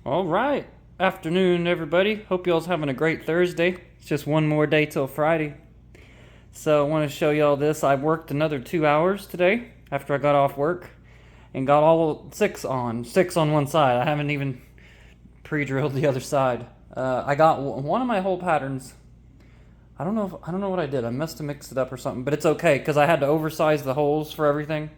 All right. Afternoon, everybody. Hope y'all's having a great Thursday. It's just one more day till Friday. So I want to show y'all this. I worked another 2 hours today after I got off work and got all six on one side. I haven't even pre-drilled the other side. I got one of my hole patterns. I don't know what I did. I must have mixed it up or something, but it's okay because I had to oversize the holes for everything.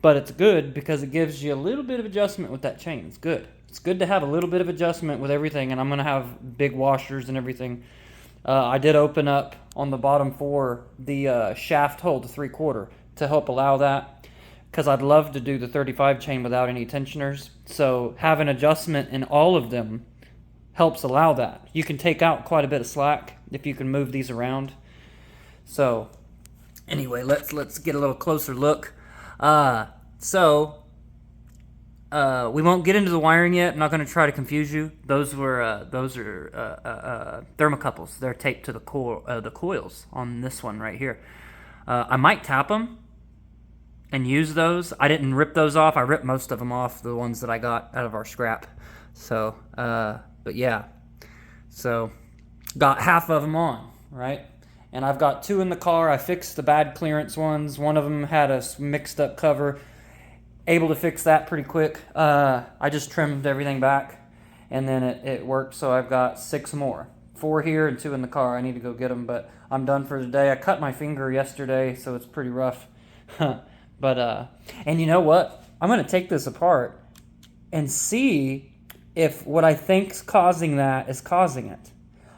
But it's good because it gives you a little bit of adjustment with that chain. It's good. It's good to have a little bit of adjustment with everything, and I'm going to have big washers and everything. I did open up on the bottom for the shaft hole to 3/4 to help allow that because I'd love to do the 35 chain without any tensioners. So having adjustment in all of them helps allow that. You can take out quite a bit of slack if you can move these around. So anyway, let's get a little closer look. We won't get into the wiring yet. I'm not going to try to confuse you. Those are thermocouples. They're taped to the coils on this one right here. I might tap them and use those. I didn't rip those off. I ripped most of them off, the ones that I got out of our scrap. So, but yeah. So, got half of them on, right? And I've got two in the car. I fixed the bad clearance ones. One of them had a mixed up cover. Able to fix that pretty quick. I just trimmed everything back, and then it worked. So I've got 6 more. 4 here and 2 in the car. I need to go get them, but I'm done for today. I cut my finger yesterday, so it's pretty rough. But and you know what? I'm gonna take this apart and see if what I think's causing that is causing it.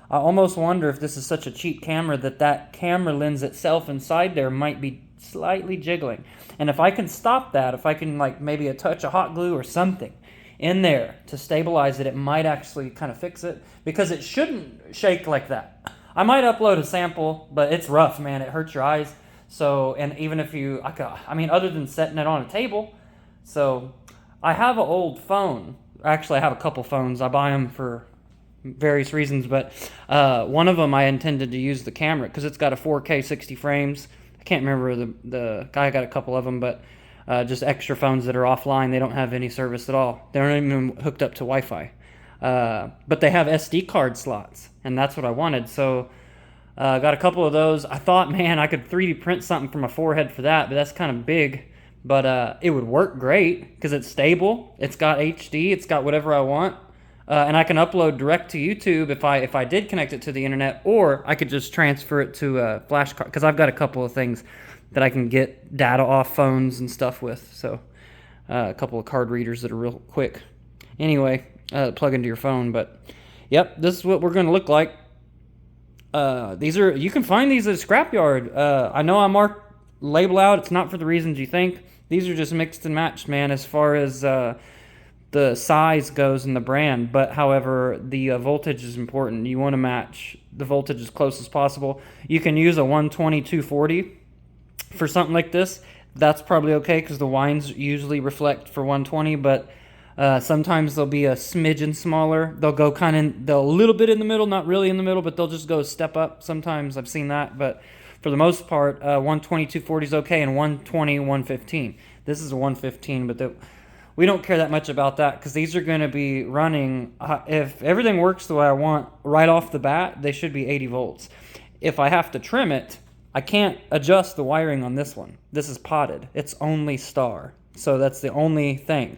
I almost wonder if this is such a cheap camera that camera lens itself inside there might be slightly jiggling. And if I can stop that, if I can like maybe a touch of hot glue or something in there to stabilize it, it might actually kind of fix it because it shouldn't shake like that. I might upload a sample, but it's rough, man. It hurts your eyes. So, and even if other than setting it on a table. So I have an old phone. Actually, I have a couple phones. I buy them for various reasons, but one of them I intended to use the camera because it's got a 4K 60 frames. I can't remember the guy got a couple of them, but just extra phones that are offline. They don't have any service at all. They're not even hooked up to Wi-Fi, but they have SD card slots, and that's what I wanted. So got a couple of those. I thought, man, I could 3D print something from a forehead for that, but that's kind of big. But it would work great because it's stable. It's got HD. It's got whatever I want. And I can upload direct to YouTube if I did connect it to the internet, or I could just transfer it to a flash card because I've got a couple of things that I can get data off phones and stuff with. So a couple of card readers that are real quick. Anyway, plug into your phone. But yep, this is what we're going to look like. You can find these at a scrapyard. I know I marked label out. It's not for the reasons you think. These are just mixed and matched, man, as far as the size goes and the brand. But however, the voltage is important. You want to match the voltage as close as possible. You can use a 120/240 for something like this. That's probably okay because the wines usually reflect for 120, but sometimes they'll be a smidgen smaller. They'll go they'll a little bit in the middle, not really in the middle, but they'll just go a step up. Sometimes I've seen that, but for the most part, 120/240 is okay, and 120/115. This is a 115, but we don't care that much about that because these are going to be running, if everything works the way I want right off the bat, they should be 80 volts. If I have to trim it, I can't adjust the wiring on this one. This is potted. It's only star. So that's the only thing.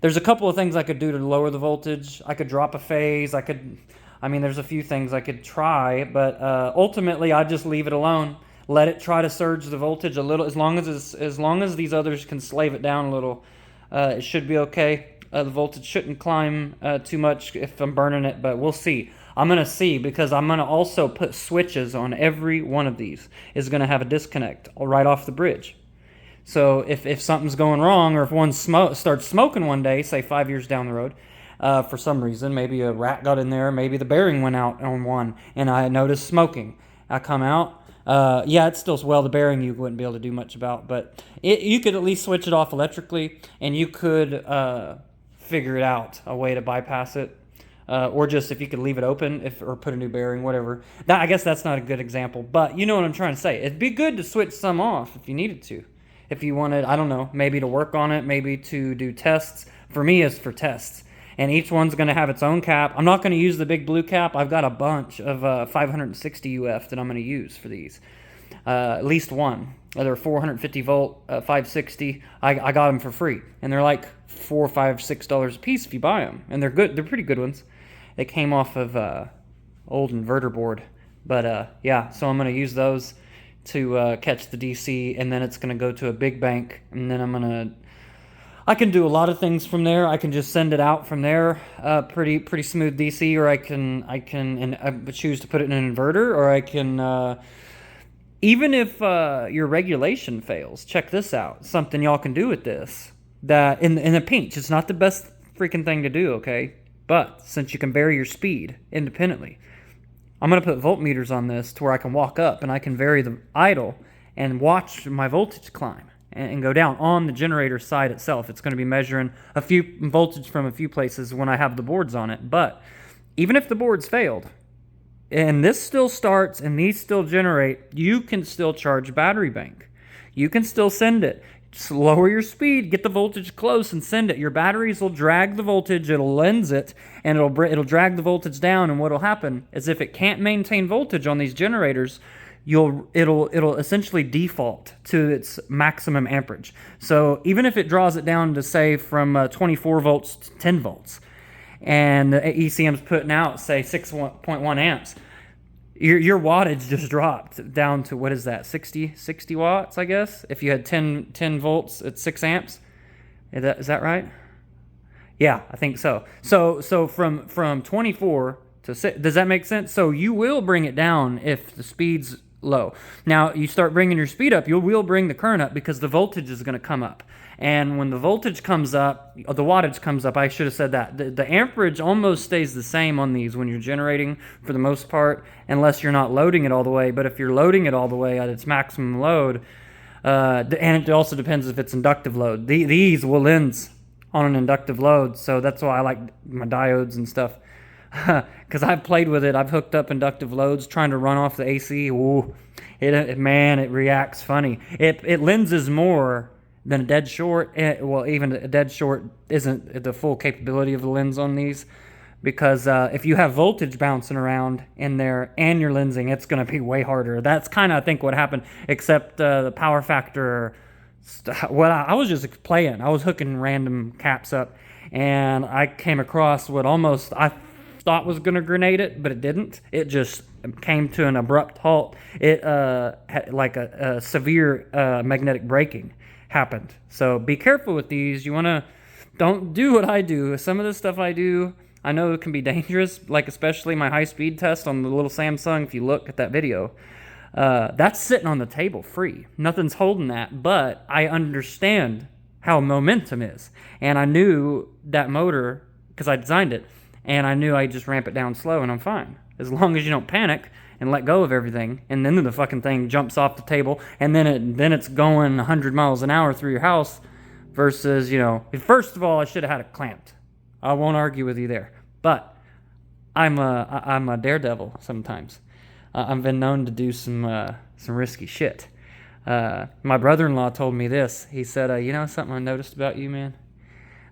There's a couple of things I could do to lower the voltage. I could drop a phase. There's a few things I could try, but ultimately I'd just leave it alone. Let it try to surge the voltage a little. As long as these others can slave it down a little, it should be okay. The voltage shouldn't climb too much if I'm burning it, but we'll see. I'm going to see because I'm going to also put switches on every one of these. Is going to have a disconnect right off the bridge. So if something's going wrong, or if one starts smoking one day, say 5 years down the road, for some reason, maybe a rat got in there, maybe the bearing went out on one, and I noticed smoking. I come out. It's still, the bearing you wouldn't be able to do much about, but you could at least switch it off electrically, and you could figure it out, a way to bypass it. Or just if you could leave it open or put a new bearing, whatever. I guess that's not a good example, but you know what I'm trying to say. It'd be good to switch some off if you needed to. If you wanted, I don't know, maybe to work on it, maybe to do tests. For me, it's for tests. and each one's going to have its own cap. I'm not going to use the big blue cap. I've got a bunch of 560 UF that I'm going to use for these. At least one. They're 450 volt, 560. I got them for free, and they're like $4, $5, $6 a piece if you buy them, and they're good. They're pretty good ones. They came off of old inverter board, but yeah. So I'm going to use those to catch the DC, and then it's going to go to a big bank, and then I can do a lot of things from there. I can just send it out from there, pretty smooth DC, or I can choose to put it in an inverter, or I can even if your regulation fails. Check this out. Something y'all can do with this. That in a pinch, it's not the best freaking thing to do, okay? But since you can vary your speed independently, I'm gonna put voltmeters on this to where I can walk up and I can vary the idle and watch my voltage climb and go down on the generator side itself. It's going to be measuring a few voltage from a few places when I have the boards on it. But even if the boards failed, and this still starts and these still generate, you can still charge battery bank. You can still send it. Just lower your speed, get the voltage close, and send it. Your batteries will drag the voltage, it'll lens it, and it'll drag the voltage down. And what'll happen is if it can't maintain voltage on these generators, it'll essentially default to its maximum amperage. So even if it draws it down to say from 24 volts to 10 volts, and the ECM's putting out say 6.1 amps, your wattage just dropped down to, what is that, 60 watts, I guess? If you had 10 volts at 6 amps, is that right? Yeah, I think so. So from 24 to 6, does that make sense? So you will bring it down if the speed's low. Now you start bringing your speed up, you will bring the current up because the voltage is going to come up. And when the voltage comes up, or the wattage comes up, I should have said that. The amperage almost stays the same on these when you're generating for the most part, unless you're not loading it all the way. But if you're loading it all the way at its maximum load, and it also depends if it's inductive load. These will lens on an inductive load, so that's why I like my diodes and stuff. Because I've played with it. I've hooked up inductive loads trying to run off the AC. Ooh, it reacts funny. It lenses more than a dead short. Well, even a dead short isn't the full capability of the lens on these, because if you have voltage bouncing around in there and you're lensing, it's going to be way harder. That's kind of, I think, what happened, except the power factor. Well, I was just playing. I was hooking random caps up, and I came across what almost I thought was going to grenade it, but it didn't. It just came to an abrupt halt. It had like a severe magnetic braking happened. So be careful with these. You want to, don't do what I do. Some of the stuff I do, I know it can be dangerous, like especially my high speed test on the little Samsung. If you look at that video, that's sitting on the table free. Nothing's holding that, but I understand how momentum is. And I knew that motor, because I designed it, and I knew I'd just ramp it down slow and I'm fine. As long as you don't panic and let go of everything, and then the fucking thing jumps off the table, and then it's going 100 miles an hour through your house, versus, first of all, I should have had it clamped. I won't argue with you there. But I'm a daredevil sometimes. I've been known to do some risky shit. My brother-in-law told me this. He said, something I noticed about you, man?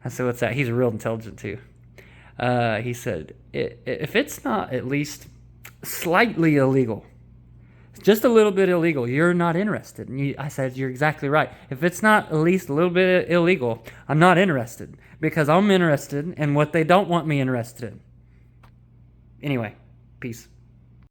I said, what's that? He's real intelligent too. He said, if it's not at least slightly illegal, just a little bit illegal, you're not interested. And I said, you're exactly right. If it's not at least a little bit illegal, I'm not interested, because I'm interested in what they don't want me interested in. Anyway, peace.